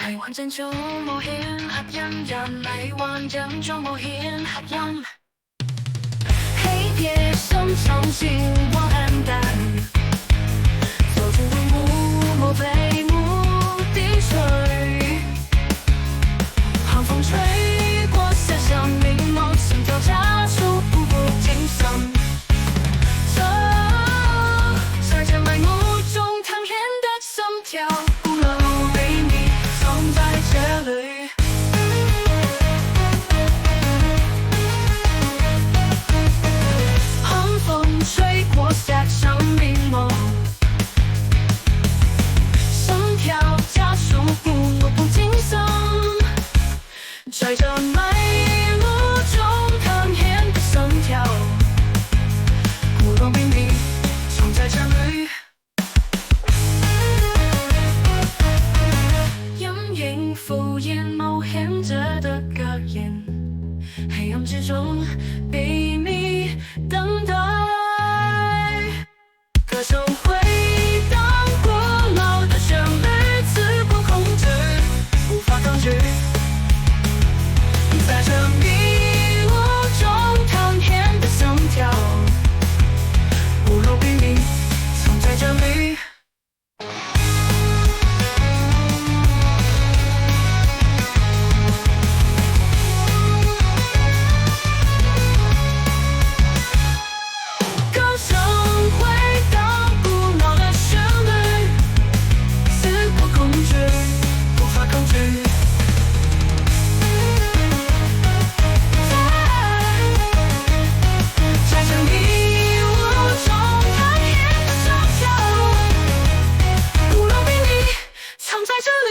係玩正做冒險合音，人嚟幻影中冒險合音。黑夜深藏进我暗淡，走进雾被目的水，寒风吹过，遐想迷蒙，心跳加速，步步惊心。在这埋雾中淌眼的心跳，不能被你藏在这里。寒风吹过，遐想迷蒙，心跳加速，步步惊心。在这埋雾中淌眼的心跳，不能被你藏在这里。阴影敷衍冒险者的格言，黑暗之中被你等待。歌声回荡，古老的旋律，自不控制，无法抗拒。在这迷雾中淌眼的心跳，不容被你藏在这里。歌声回荡，古老的旋律，自不控制，无法抗拒。在这迷雾中淌眼的心跳，不容被你藏在这里。